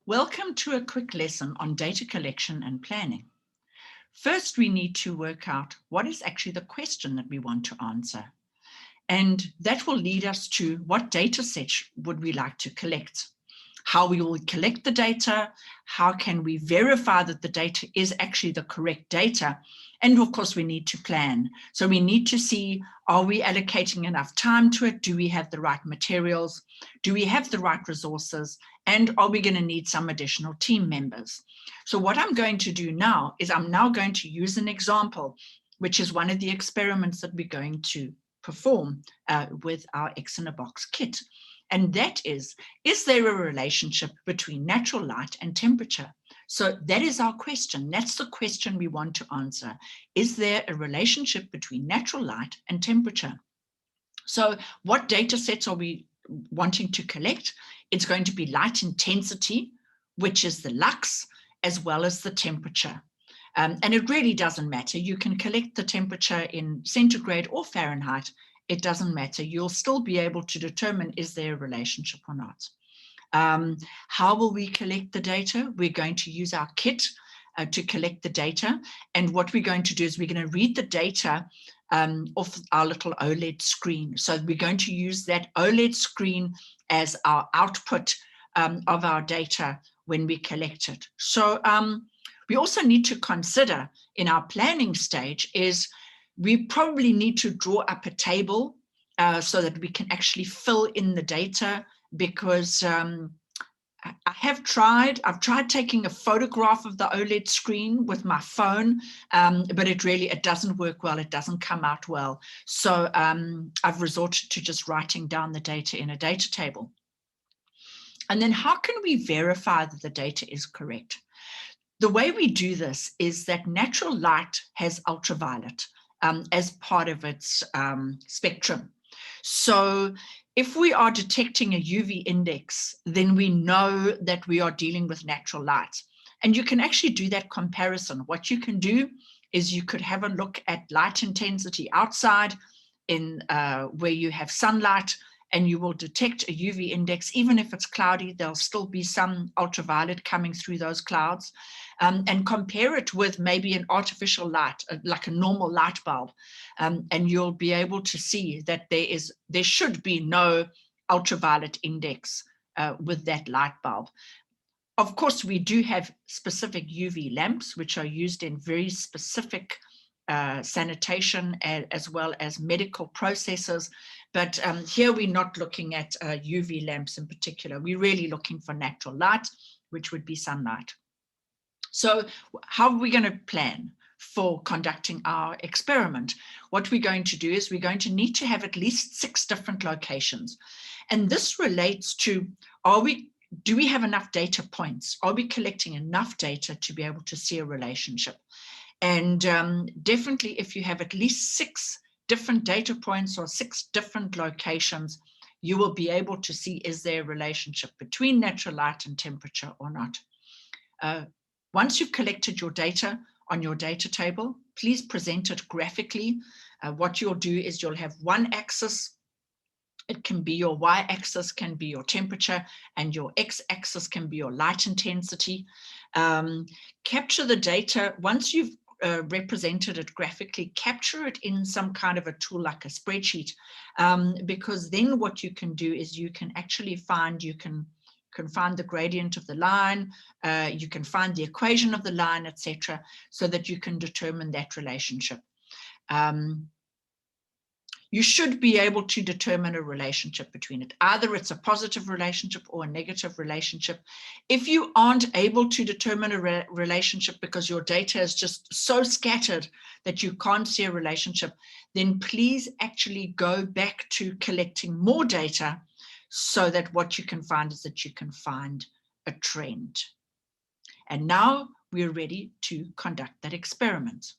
Welcome to a quick lesson on data collection and planning. First, we need to work out what is actually the question that we want to answer. And that will lead us to what data sets would we like to collect, how we will collect the data, how can we verify that the data is actually the correct data, and of course we need to plan. So we need to see, are we allocating enough time to it? Do we have the right materials? Do we have the right resources? And are we going to need some additional team members? So what I'm going to do now is I'm now going to use an example, which is one of the experiments that we're going to perform with our X-in-a-Box kit. And that is there a relationship between natural light and temperature? So that is our question. That's the question we want to answer. Is there a relationship between natural light and temperature? So what data sets are we wanting to collect? It's going to be light intensity, which is the lux, as well as the temperature. And it really doesn't matter. You can collect the temperature in centigrade or Fahrenheit. It doesn't matter. You'll still be able to determine, is there a relationship or not? How will we collect the data? We're going to use our kit to collect the data. And what we're going to do is we're going to read the data off our little OLED screen. So we're going to use that OLED screen as our output of our data when we collect it. So we also need to consider in our planning stage is we probably need to draw up a table so that we can actually fill in the data, because I've tried taking a photograph of the OLED screen with my phone, but it doesn't work well. It doesn't come out well. So I've resorted to just writing down the data in a data table. And then how can we verify that the data is correct? The way we do this is that natural light has ultraviolet as part of its spectrum. So if we are detecting a UV index, then we know that we are dealing with natural light. And you can actually do that comparison. What you can do is you could have a look at light intensity outside in where you have sunlight, and you will detect a UV index. Even if it's cloudy, there'll still be some ultraviolet coming through those clouds, and compare it with maybe an artificial light, like a normal light bulb. And you'll be able to see that there should be no ultraviolet index with that light bulb. Of course, we do have specific UV lamps, which are used in very specific sanitation as well as medical processes. But here we're not looking at UV lamps in particular. We're really looking for natural light, which would be sunlight. So how are we going to plan for conducting our experiment? What we're going to do is we're going to need to have at least 6 different locations. And this relates to, do we have enough data points? Are we collecting enough data to be able to see a relationship? And definitely if you have at least 6 different data points or 6 different locations, you will be able to see, is there a relationship between natural light and temperature or not? Once you've collected your data on your data table, please present it graphically. What you'll do is you'll have one axis. It can be your y-axis, can be your temperature, and your x-axis can be your light intensity. Capture the data. Once you've represented it graphically, capture it in some kind of a tool like a spreadsheet, because then what you can do is you can actually find, you can find the gradient of the line, you can find the equation of the line, etc., so that you can determine that relationship. You should be able to determine a relationship between it. Either it's a positive relationship or a negative relationship. If you aren't able to determine a relationship because your data is just so scattered that you can't see a relationship, then please actually go back to collecting more data so that what you can find is that you can find a trend. And now we're ready to conduct that experiment.